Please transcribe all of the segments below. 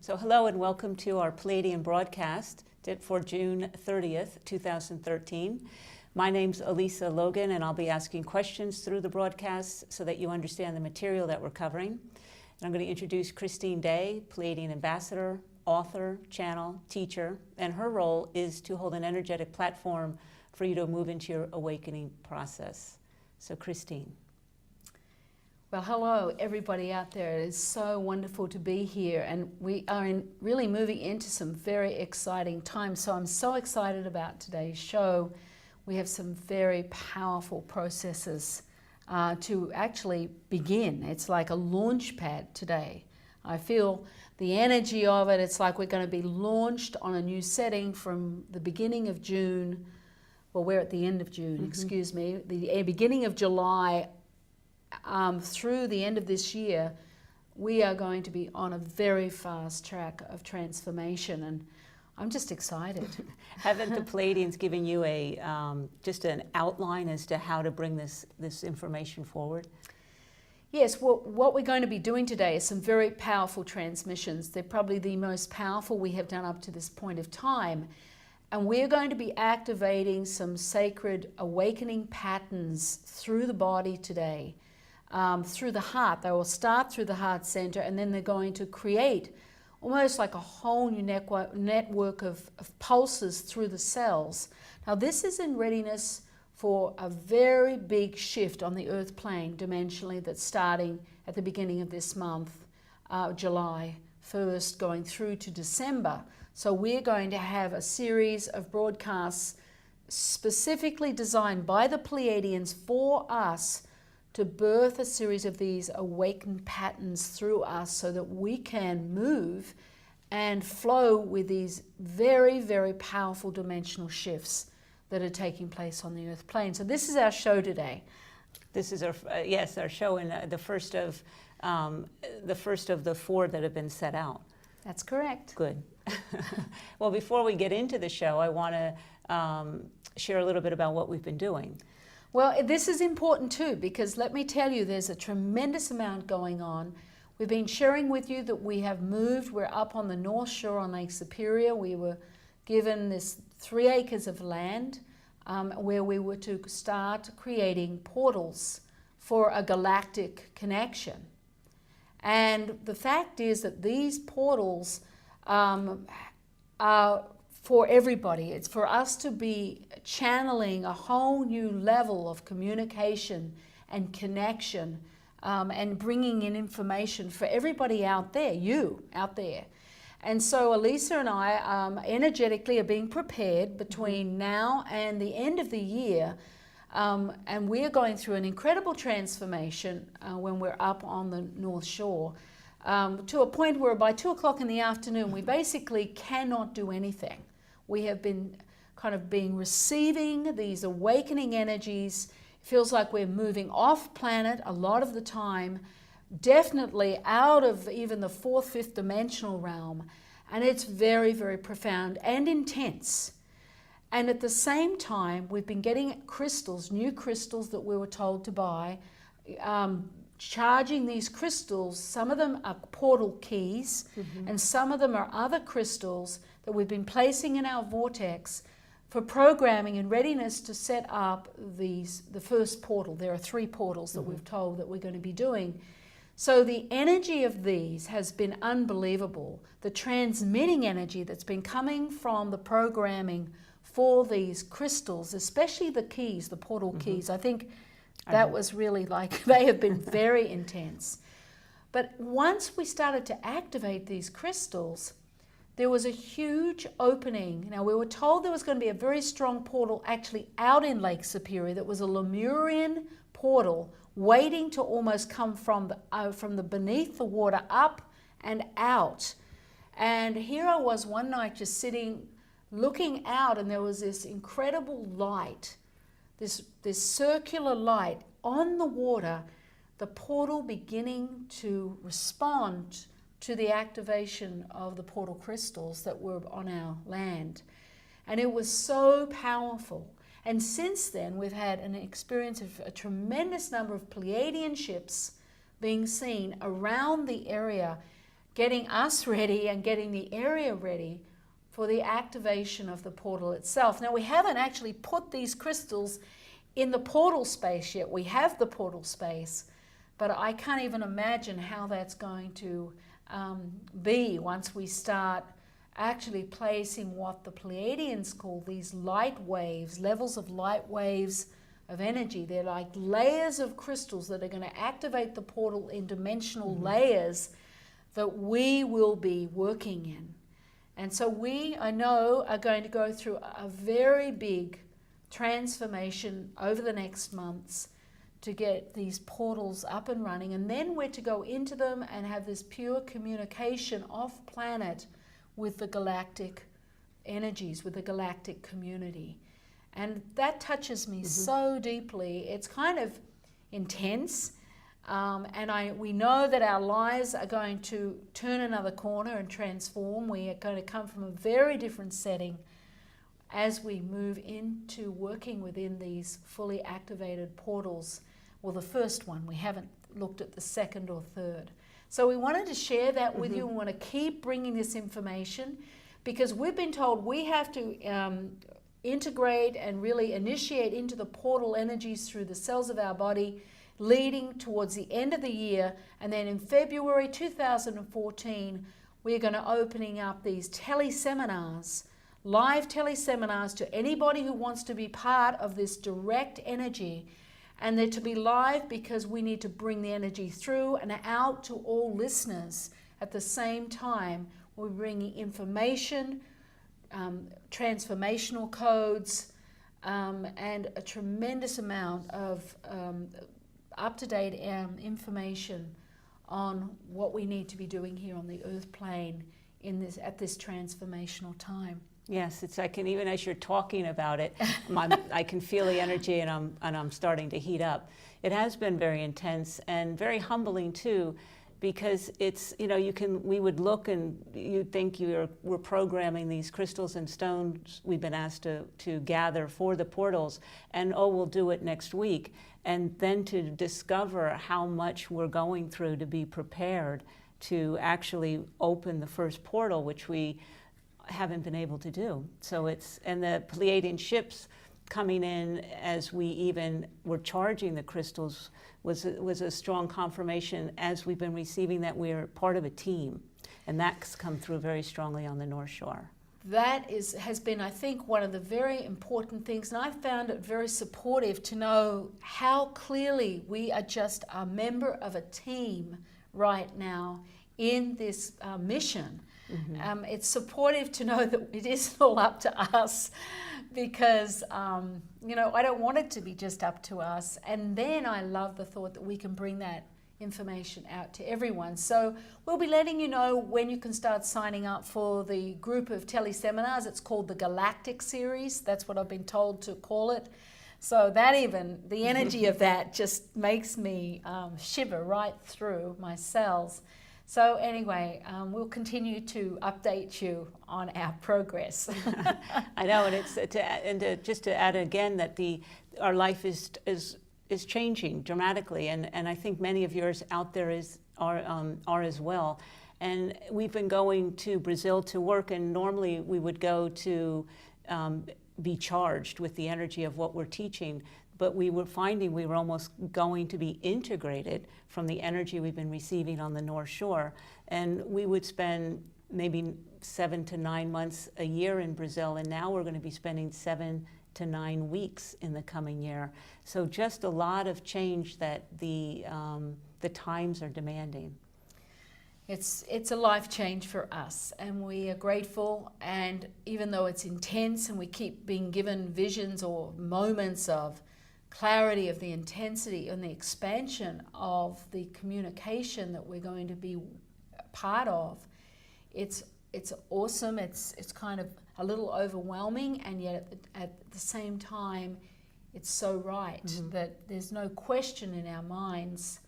So hello and welcome to our Pleiadian broadcast for June 30th, 2013. My name's Elisa Logan, and I'll be asking questions through the broadcast so that you understand the material that we're covering. And I'm going to introduce Christine Day, Pleiadian ambassador, author, channel, teacher, and her role is to hold an energetic platform for you to move into your awakening process. So Christine. Well, hello everybody out there. It is so wonderful to be here, and we are really moving into some very exciting times. So I'm so excited about today's show. We have some very powerful processes to actually begin. It's like a launch pad today. I feel the energy of it. It's like we're going to be launched on a new setting from the beginning of June. Well, we're at the end of June, excuse me. The beginning of July through the end of this year, we are going to be on a very fast track of transformation, and I'm just excited. Haven't the Pleiadians given you a just an outline as to how to bring this information forward? Yes, what we're going to be doing today is some very powerful transmissions. They're probably the most powerful we have done up to this point of time. And we're going to be activating some sacred awakening patterns through the body today. Through the heart. They will start through the heart center, and then they're going to create almost like a whole new network of pulses through the cells. Now this is in readiness for a very big shift on the earth plane dimensionally that's starting at the beginning of this month, July 1st, going through to December. So we're going to have a series of broadcasts specifically designed by the Pleiadians for us to birth a series of these awakened patterns through us so that we can move and flow with these very, very powerful dimensional shifts that are taking place on the earth plane. So this is our show today. This is our our show, and the first of the four that have been set out. That's correct. Good. Well, before we get into the show, I want to share a little bit about what we've been doing. Well, this is important too, because let me tell you, there's a tremendous amount going on. We've been sharing with you that we have moved. We're up on the North Shore on Lake Superior. We were given this 3 acres of land where we were to start creating portals for a galactic connection. And the fact is that these portals are for everybody. It's for us to be channeling a whole new level of communication and connection and bringing in information for everybody out there, you out there. And so Elisa and I energetically are being prepared between now and the end of the year, and we're going through an incredible transformation when we're up on the North Shore to a point where by 2 o'clock in the afternoon we basically cannot do anything. We have been kind of receiving these awakening energies. It feels like we're moving off planet a lot of the time, definitely out of even the 4th, 5th dimensional realm. And it's very, very profound and intense. And at the same time, we've been getting crystals, new crystals that we were told to buy, charging these crystals. Some of them are portal keys, and some of them are other crystals that we've been placing in our vortex for programming and readiness to set up the first portal. There are 3 portals that we've told that we're going to be doing. So the energy of these has been unbelievable. The transmitting energy that's been coming from the programming for these crystals, especially the keys, the portal keys, I think that was really like, they have been very intense. But once we started to activate these crystals, there was a huge opening. Now, we were told there was going to be a very strong portal actually out in Lake Superior that was a Lemurian portal waiting to almost come from the beneath the water up and out. And here I was one night just sitting, looking out, and there was this incredible light, this circular light on the water, the portal beginning to respond to the activation of the portal crystals that were on our land. And it was so powerful. And since then, we've had an experience of a tremendous number of Pleiadian ships being seen around the area, getting us ready and getting the area ready for the activation of the portal itself. Now, we haven't actually put these crystals in the portal space yet. We have the portal space, but I can't even imagine how that's going to be once we start actually placing what the Pleiadians call these light waves, levels of light waves of energy. They're like layers of crystals that are going to activate the portal in dimensional layers that we will be working in. And so we, I know, are going to go through a very big transformation over the next months to get these portals up and running. And then we're to go into them and have this pure communication off planet with the galactic energies, with the galactic community. And that touches me so deeply. It's kind of intense. We know that our lives are going to turn another corner and transform. We are going to come from a very different setting as we move into working within these fully activated portals. Well, the first one, we haven't looked at the second or third. So we wanted to share that with you. We want to keep bringing this information because we've been told we have to integrate and really initiate into the portal energies through the cells of our body, leading towards the end of the year. And then in February 2014, we're going to opening up these teleseminars, live teleseminars to anybody who wants to be part of this direct energy. And they're to be live because we need to bring the energy through and out to all listeners at the same time. We're bringing information, transformational codes, and a tremendous amount of up-to-date information on what we need to be doing here on the earth plane at this transformational time. Yes, I can, even as you're talking about it, I can feel the energy, and I'm starting to heat up. It has been very intense and very humbling too, because it's, we would look and you'd think we're programming these crystals and stones we've been asked to gather for the portals, and we'll do it next week. And then to discover how much we're going through to be prepared to actually open the first portal, which we haven't been able to do. So and the Pleiadian ships coming in as we even were charging the crystals was a strong confirmation as we've been receiving that we're part of a team. And that's come through very strongly on the North Shore. That has been, I think, one of the very important things, and I found it very supportive to know how clearly we are just a member of a team right now in this mission. It's supportive to know that it isn't all up to us because, I don't want it to be just up to us. And then I love the thought that we can bring that information out to everyone. So we'll be letting you know when you can start signing up for the group of teleseminars. It's called the Galactic Series. That's what I've been told to call it. So the energy of that just makes me shiver right through my cells. So anyway, we'll continue to update you on our progress. I know, and just to add again that our life is changing dramatically, and I think many of yours out there are as well. And we've been going to Brazil to work, and normally we would go to be charged with the energy of what we're teaching. But we were finding we were almost going to be integrated from the energy we've been receiving on the North Shore. And we would spend maybe 7 to 9 months a year in Brazil, and now we're going to be spending 7 to 9 weeks in the coming year. So just a lot of change that the times are demanding. It's a life change for us, and we are grateful. And even though it's intense and we keep being given visions or moments of clarity of the intensity and the expansion of the communication that we're going to be part of, it's awesome. It's kind of a little overwhelming, and yet at the same time, it's so right that there's no question in our minds.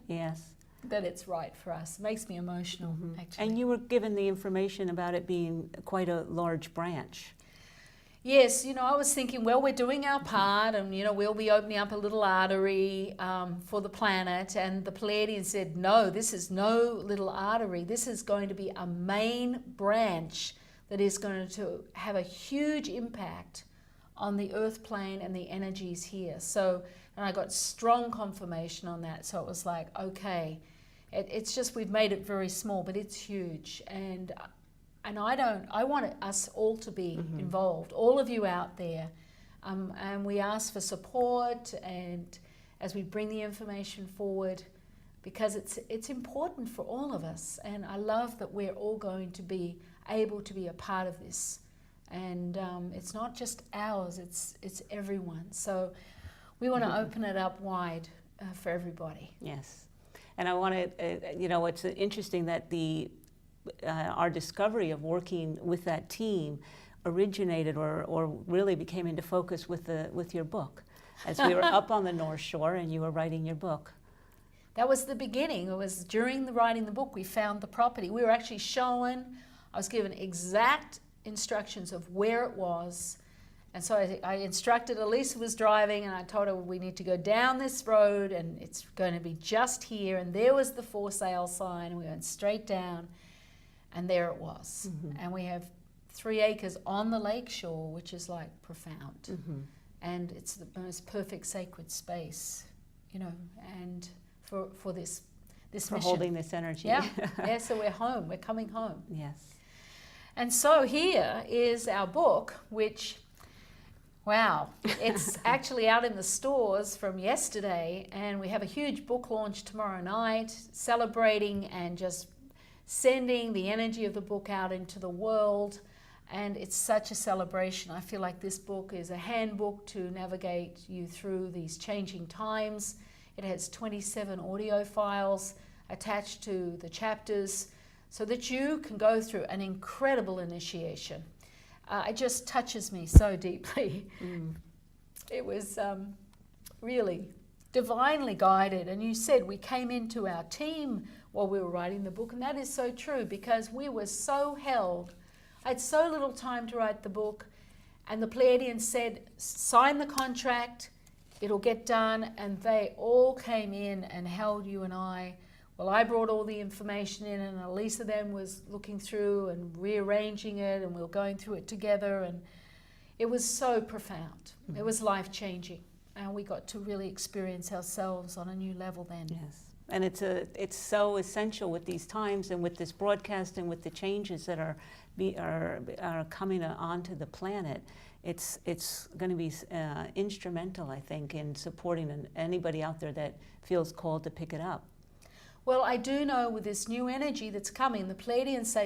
Yes. That it's right for us. It makes me emotional, actually. And you were given the information about it being quite a large branch. Yes, I was thinking, well, we're doing our part, and we'll be opening up a little artery for the planet. And the Pleiadian said, no, this is no little artery. This is going to be a main branch that is going to have a huge impact on the earth plane and the energies here. So, and I got strong confirmation on that. So it was like, okay, it's just we've made it very small, but it's huge. And I want us all to be involved, all of you out there. And we ask for support, and as we bring the information forward, because it's important for all of us. And I love that we're all going to be able to be a part of this. And it's not just ours, it's everyone. So we want to open it up wide for everybody. Yes. And I want to, it's interesting that our discovery of working with that team originated or really became into focus with your book, as we were up on the North Shore and you were writing your book. That was the beginning. It was during the writing the book we found the property. We were actually shown, I was given exact instructions of where it was. And so I instructed, Elisa was driving, and I told her we need to go down this road and it's going to be just here. And there was the for sale sign, and we went straight down. And there it was. And we have 3 acres on the lake shore, which is like profound. And it's the most perfect sacred space, and for this for mission. Holding this energy. Yeah. Yeah, so we're home. We're coming home. Yes. And so here is our book, which, wow, it's actually out in the stores from yesterday. And we have a huge book launch tomorrow night, celebrating and just sending the energy of the book out into the world. And it's such a celebration. I feel like this book is a handbook to navigate you through these changing times. It has 27 audio files attached to the chapters so that you can go through an incredible initiation. It just touches me so deeply. It was really divinely guided. And you said we came into our team while we were writing the book, and that is so true, because we were so held. I had so little time to write the book, and the Pleiadians said, sign the contract, it'll get done, and they all came in and held you and I. Well, I brought all the information in, and Elisa then was looking through and rearranging it, and we were going through it together, and it was so profound. It was life-changing, and we got to really experience ourselves on a new level then. Yes. And it's so essential with these times and with this broadcast and with the changes that are coming onto the planet. It's going to be instrumental, I think, in supporting anybody out there that feels called to pick it up. Well, I do know with this new energy that's coming, the Pleiadians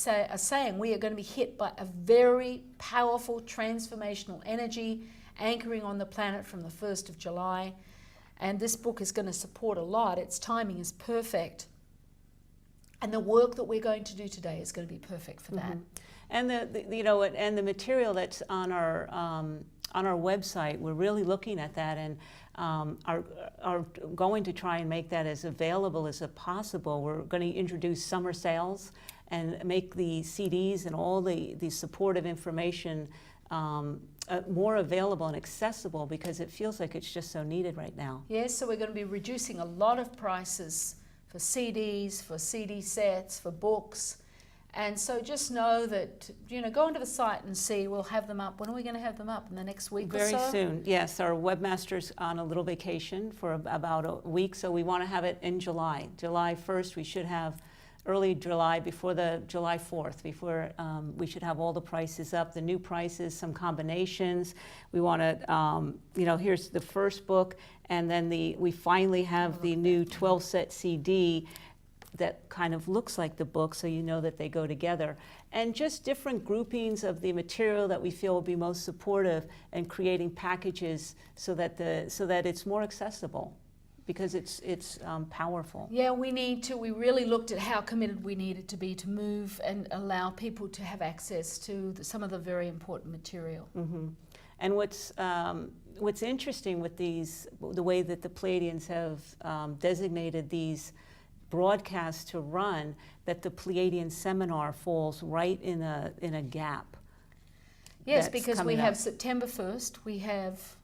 are saying we are going to be hit by a very powerful transformational energy anchoring on the planet from the 1st of July. And this book is going to support a lot. Its timing is perfect. And the work that we're going to do today is going to be perfect for that. And the material that's on our website, we're really looking at that and are going to try and make that as available as possible. We're going to introduce summer sales and make the CDs and all the supportive information more available and accessible, because it feels like it's just so needed right now. Yes, so we're going to be reducing a lot of prices for CDs, for CD sets, for books. And so just know that, go onto the site and see. We'll have them up. When are we going to have them up? In the next week or so? Very soon, yes. Our webmaster's on a little vacation for about a week, so we want to have it in July. July 1st, we should have early July, before the July 4th, before we should have all the prices up, the new prices, some combinations. We want to, here's the first book, and then we finally have the new 12-set CD that kind of looks like the book, so you know that they go together. And just different groupings of the material that we feel will be most supportive, and creating packages so that it's more accessible, because it's powerful. Yeah, we really looked at how committed we needed to be to move and allow people to have access to some of the very important material. And what's interesting with the way that the Pleiadians have designated these broadcasts to run, that the Pleiadian seminar falls right in a gap. Yes, that's because we coming have up. September 1st, we have